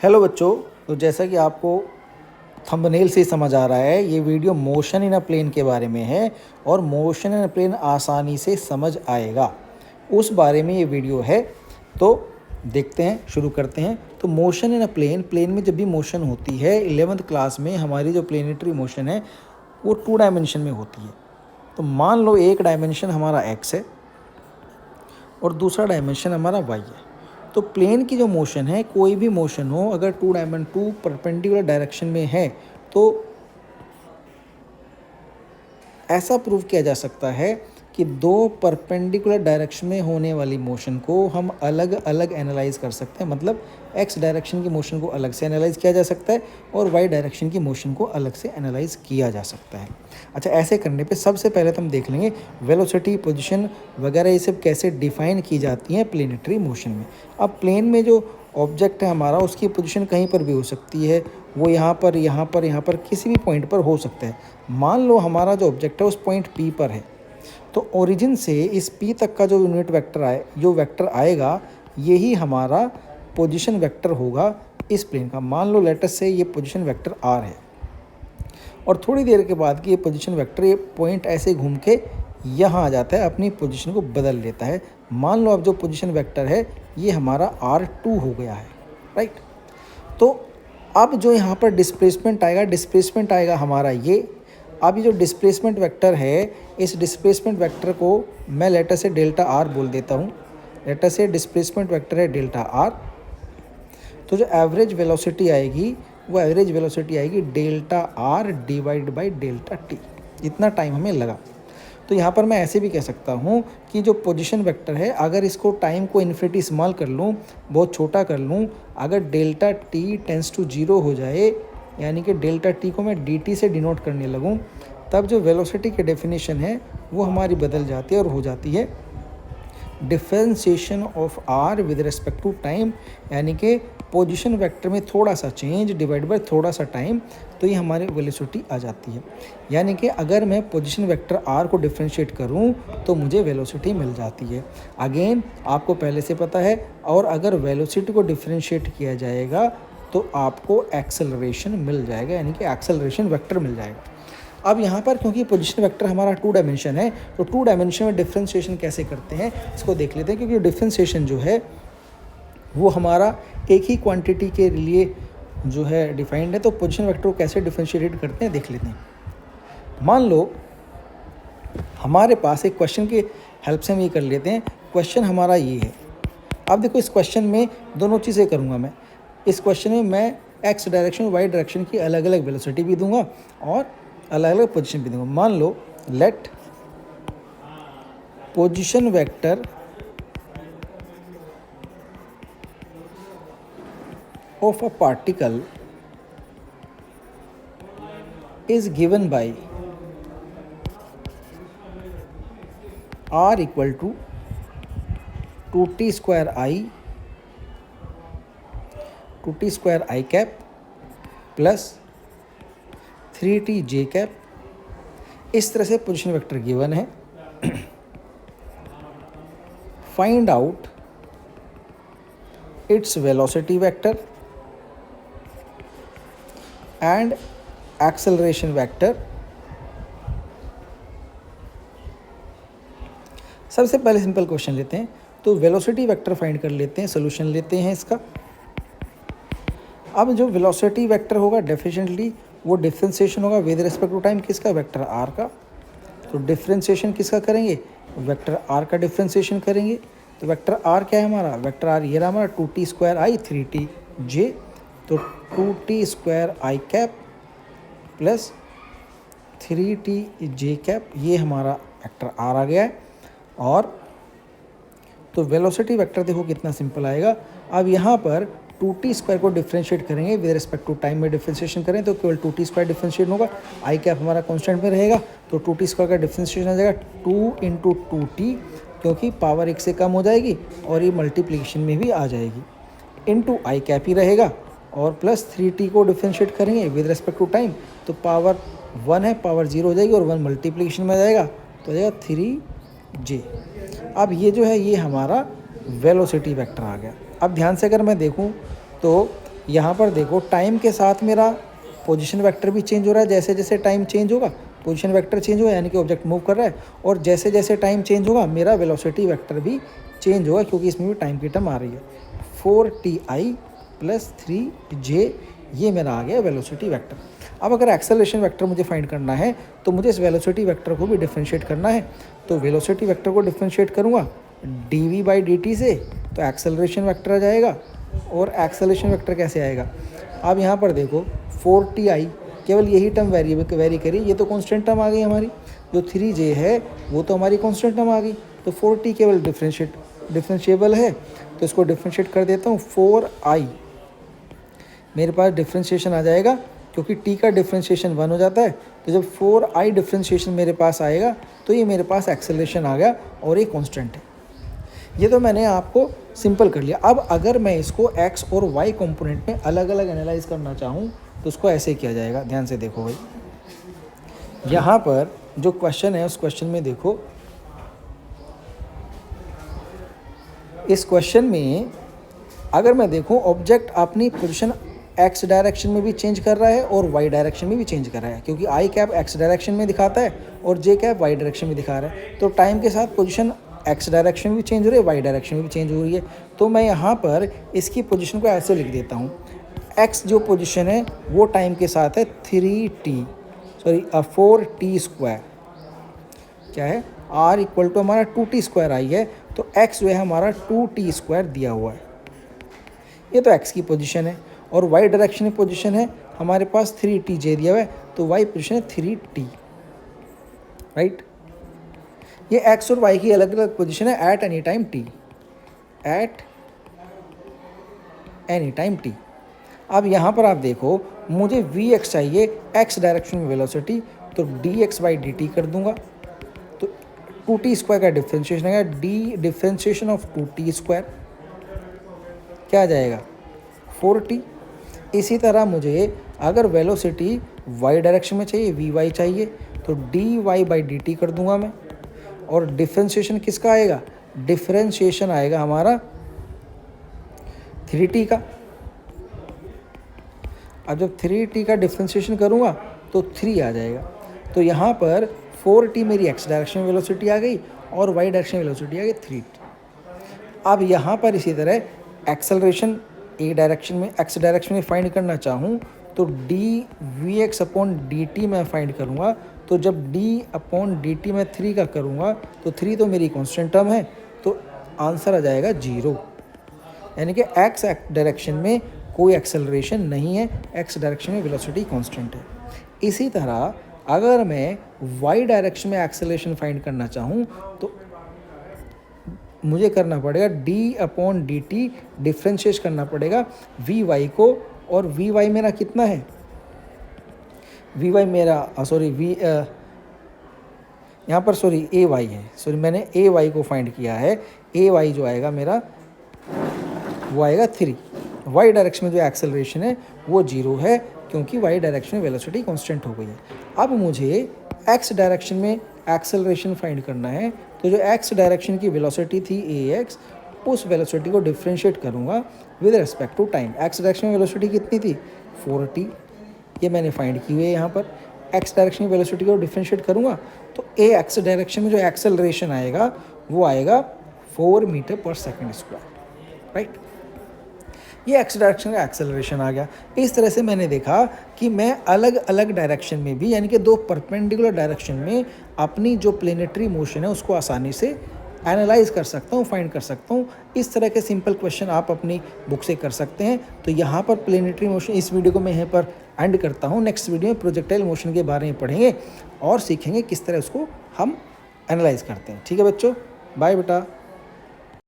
Hello बच्चों। तो जैसा कि आपको थंबनेल से समझ आ रहा है, ये video motion in a plane के बारे में है और मोशन इन अ प्लेन आसानी से समझ आएगा, उस बारे में ये वीडियो है। तो देखते हैं, शुरू करते हैं। तो मोशन इन अ प्लेन में जब भी मोशन होती है 11th क्लास में हमारी जो प्लेनेटरी मोशन है वो 2 डायमेंशन में होती है। तो मान लो एक डायमेंशन हमारा एक्स है और दूसरा डायमेंशन हमारा वाई है। तो प्लेन की जो मोशन है, कोई भी मोशन हो, अगर टू परपेंडिकुलर डायरेक्शन में है तो ऐसा प्रूव किया जा सकता है कि 2 परपेंडिकुलर डायरेक्शन में होने वाली मोशन को हम अलग अलग एनालाइज कर सकते हैं। मतलब एक्स डायरेक्शन की मोशन को अलग से एनालाइज किया जा सकता है और वाई डायरेक्शन की मोशन को अलग से एनालाइज किया जा सकता है। अच्छा, ऐसे करने पे सबसे पहले तो हम देख लेंगे वेलोसिटी, पोजीशन वगैरह ये सब कैसे डिफाइन की जाती हैं प्लेनेटरी मोशन में। अब प्लेन में जो ऑब्जेक्ट है हमारा, उसकी पोजीशन कहीं पर भी हो सकती है, वो यहाँ पर किसी भी पॉइंट पर हो सकता है। मान लो हमारा जो ऑब्जेक्ट है उस पॉइंट पी पर है, तो ओरिजिन से इस पी तक का जो यूनिट वेक्टर जो वेक्टर आएगा, यही हमारा पोजीशन वेक्टर होगा इस प्लेन का। मान लो लेटर से ये पोजीशन वेक्टर आर है और थोड़ी देर के बाद कि ये पोजीशन वेक्टर ये पॉइंट ऐसे घूम के यहाँ आ जाता है, अपनी पोजीशन को बदल लेता है। मान लो अब जो पोजीशन वेक्टर है ये हमारा R2 हो गया है, राइट। तो अब जो यहाँ पर डिस्प्लेसमेंट आएगा हमारा ये। अब ये जो डिस्प्लेसमेंट वेक्टर है, इस डिस्प्लेसमेंट वेक्टर को मैं लेटर से डेल्टा आर बोल देता हूँ। लेटर से डिस्प्लेसमेंट वेक्टर है डेल्टा आर। तो जो एवरेज वेलोसिटी आएगी वो एवरेज वेलोसिटी आएगी delta R divide by delta T. इतना टाइम हमें लगा। तो यहाँ पर मैं ऐसे भी कह सकता हूँ कि जो पोजीशन वेक्टर है, अगर इसको टाइम को इन्फिनिटी स्मॉल कर लूँ, बहुत छोटा कर लूँ, अगर डेल्टा टी टेंस टू 0 हो जाए, यानी कि डेल्टा टी को मैं डी टी से डिनोट करने लगूँ, तब जो वेलोसिटी की डेफिनेशन है वो हमारी बदल जाती है और हो जाती है differentiation of r with respect to time. यानी कि पोजीशन वेक्टर में थोड़ा सा चेंज डिवाइड बाय थोड़ा सा टाइम, तो ये हमारी वेलोसिटी आ जाती है। यानी कि अगर मैं पोजीशन वेक्टर आर को डिफरेंशिएट करूं तो मुझे वेलोसिटी मिल जाती है। अगेन आपको पहले से पता है, और अगर वेलोसिटी को डिफरेंशिएट किया जाएगा तो आपको एक्सेलरेशन मिल जाएगा, यानी कि एक्सेलरेशन वेक्टर मिल जाएगा। अब यहाँ पर क्योंकि पोजीशन वेक्टर हमारा 2 डायमेंशन है, तो 2 डायमेंशन में डिफरेंशिएशन कैसे करते हैं इसको देख लेते हैं। क्योंकि डिफरेंशिएशन जो है वो हमारा एक ही क्वांटिटी के लिए जो है डिफाइंड है, तो पोजीशन वेक्टर को कैसे डिफरेंशिएट करते हैं देख लेते हैं। मान लो हमारे पास एक क्वेश्चन की हेल्प से हम ये कर लेते हैं। क्वेश्चन हमारा ये है। अब देखो, इस क्वेश्चन में दोनों चीज़ें करूँगा मैं। इस क्वेश्चन में मैं एक्स डायरेक्शन वाई डायरेक्शन की अलग अलग वेलोसिटी भी दूंगा और अलग अलग पोजीशन भी दूंगा। मान लो let position vector of a particle is given by r equal to 2t square I cap plus 3t j cap। इस तरह से पोजीशन वेक्टर गिवन है। Find out its velocity vector and acceleration vector. सबसे पहले simple question लेते हैं, तो velocity vector find कर लेते हैं, सोल्यूशन लेते हैं इसका। अब जो वेलोसिटी वेक्टर होगा डेफिनेटली वो डिफरेंशिएशन होगा विद रिस्पेक्ट टू टाइम, किसका, वेक्टर आर का। तो डिफरेंशिएशन किसका करेंगे, वेक्टर आर का डिफरेंशिएशन करेंगे। तो वेक्टर आर क्या है हमारा, वेक्टर आर ये रहा हमारा 2t स्क्वायर आई 3t j। तो 2t square i cap plus 3t j cap, ये हमारा वेक्टर आर आ गया है। और तो वेलोसिटी वेक्टर देखो कितना सिंपल आएगा। अब यहाँ पर 2t स्क्वायर को डिफरेंशिएट करेंगे विद रिस्पेक्ट टू टाइम में डिफरेंशिएशन करें तो केवल 2t स्क्वायर डिफरेंशिएट होगा, आई कैप हमारा कांस्टेंट में रहेगा। तो 2t स्क्वायर का डिफरेंशिएशन आ जाएगा 2 × 2t, क्योंकि पावर 1 से कम हो जाएगी और ये मल्टीप्लिकेशन में भी आ जाएगी, इनटू आई कैप ही रहेगा। और प्लस 3t को डिफरेंशिएट करेंगे विद रिस्पेक्ट टू टाइम, तो पावर 1 है, पावर 0 हो जाएगी और 1 मल्टीप्लिकेशन में आ जाएगा, तो आ जाएगा 3j। अब ये जो है ये हमारा वेलोसिटी वेक्टर आ गया। अब ध्यान से अगर मैं देखूं तो यहाँ पर देखो टाइम के साथ मेरा पोजीशन वेक्टर भी चेंज हो रहा है, जैसे जैसे टाइम चेंज होगा पोजीशन वेक्टर चेंज होगा, यानी कि ऑब्जेक्ट मूव कर रहा है। और जैसे जैसे टाइम चेंज होगा मेरा वेलोसिटी वेक्टर भी चेंज होगा, क्योंकि इसमें भी टाइम की टर्म आ रही है। 4ti + 3j, ये मेरा आ गया वेलोसिटी वेक्टर। अब अगर एक्सेलरेशन वेक्टर मुझे फाइंड करना है तो मुझे इस वेलोसिटी वेक्टर को भी डिफ्रेंशिएट करना है। तो वेलोसिटी वेक्टर को डिफ्रेंशिएट करूँगा dv/dt से, तो एक्सेलरेशन वेक्टर आ जाएगा। और एक्सेलरेशन वेक्टर कैसे आएगा? अब यहाँ पर देखो 4ti, केवल यही टर्म वेरी करी, ये तो कांस्टेंट टर्म आ गई हमारी। जो 3j है वो तो हमारी कांस्टेंट टर्म आ गई। तो 4t केवल डिफ्रेंशिएबल है, तो इसको डिफ्रेंशिएट कर देता हूँ। 4i मेरे पास डिफ्रेंशिएशन आ जाएगा, क्योंकि t का डिफ्रेंशिएशन 1 हो जाता है। तो जब 4i डिफ्रेंशिएशन मेरे पास आएगा तो ये मेरे पास एक्सेलरेशन आ गया और ये कांस्टेंट है। ये तो मैंने आपको सिंपल कर लिया। अब अगर मैं इसको x और y कंपोनेंट में अलग अलग एनालाइज करना चाहूँ तो उसको ऐसे किया जाएगा। ध्यान से देखो भाई, यहाँ पर जो क्वेश्चन है उस क्वेश्चन में देखो, इस क्वेश्चन में अगर मैं देखूँ ऑब्जेक्ट अपनी पोजीशन x डायरेक्शन में भी चेंज कर रहा है और y डायरेक्शन में भी चेंज कर रहा है, क्योंकि i कैप x डायरेक्शन में दिखाता है और j कैप y डायरेक्शन में दिखा रहा है। तो टाइम के साथ पोजीशन x डायरेक्शन में भी चेंज हो रही है, y डायरेक्शन में भी चेंज हो रही है। तो मैं यहाँ पर इसकी पोजीशन को ऐसे लिख देता हूँ, x जो पोजीशन है वो टाइम के साथ है 4t²। क्या है? r = हमारा 2t² आई है, तो x जो है हमारा 2t² दिया हुआ है। ये तो x की पोजीशन है। और y डायरेक्शन में पोजीशन है हमारे पास 3tj दिया हुआ है, तो y पोजीशन है 3t, राइट। ये x और y की अलग अलग पोजीशन है at any time t, at any time t। अब यहाँ पर आप देखो मुझे vx चाहिए x डायरेक्शन में वेलोसिटी, तो dx/dt कर दूंगा। तो 2t² का डिफ्रेंशिएशन आएगा, d डिफ्रेंशिएशन ऑफ 2t², क्या आ जाएगा? 4t। इसी तरह मुझे अगर वेलोसिटी y डायरेक्शन में चाहिए, vy चाहिए, तो dy/dt कर दूंगा मैं। और डिफ्रेंशिएशन किसका आएगा? डिफ्रेंशिएशन आएगा हमारा 3t का। अब जब 3t का डिफ्रेंशिएशन करूँगा तो 3 आ जाएगा। तो यहाँ पर 4t मेरी x डायरेक्शन में वेलोसिटी आ गई और y डायरेक्शन में वेलोसिटी आ गई 3t। अब यहाँ पर इसी तरह एक्सेलरेशन a डायरेक्शन में x डायरेक्शन में फाइंड करना चाहूँ तो dvx/dt मैं फाइंड करूँगा। तो जब d/dt मैं 3 का करूँगा तो 3 तो मेरी कांस्टेंट टर्म है, तो आंसर आ जाएगा 0। यानी कि x डायरेक्शन में कोई एक्सेलरेशन नहीं है, x डायरेक्शन में वेलोसिटी कांस्टेंट है। इसी तरह अगर मैं y डायरेक्शन में एक्सेलरेशन फाइंड करना चाहूँ तो मुझे करना पड़ेगा d/dt डिफ्रेंशिएट करना पड़ेगा vy को। और vy मेरा कितना है? vy मेरा यहाँ पर ay है। मैंने ay को फाइंड किया है। ay जो आएगा मेरा वो आएगा 3। y डायरेक्शन में जो एक्सेलरेशन है वो 0 है, क्योंकि y डायरेक्शन में वेलोसिटी कांस्टेंट हो गई है। अब मुझे x डायरेक्शन में एक्सेलरेशन फाइंड करना है, तो जो x डायरेक्शन की वेलोसिटी थी ax, उस वेलोसिटी को डिफ्रेंशिएट करूँगा with respect to time. x direction में वेलोसिटी कितनी थी? 4t, ये मैंने फाइंड की हुई है। यहाँ पर x डायरेक्शन में वेलोसिटी को डिफ्रेंशिएट करूँगा तो ax डायरेक्शन में जो एक्सेलरेशन आएगा वो आएगा 4 मीटर/सेकंड², राइट। ये x डायरेक्शन का एक्सेलरेशन आ गया। इस तरह से मैंने देखा कि मैं अलग अलग डायरेक्शन में भी, यानी कि दो परपेंडिकुलर डायरेक्शन में अपनी जो प्लेनेटरी मोशन है उसको आसानी से एनालाइज कर सकता हूँ, फाइंड कर सकता हूँ। इस तरह के सिंपल क्वेश्चन आप अपनी बुक से कर सकते हैं। तो यहाँ पर प्लेनेटरी मोशन, इस वीडियो को मैं यहीं पर एंड करता हूँ। नेक्स्ट वीडियो में प्रोजेक्टाइल मोशन के बारे में पढ़ेंगे और सीखेंगे किस तरह उसको हम एनालाइज करते हैं। ठीक है बच्चों, बाय बेटा।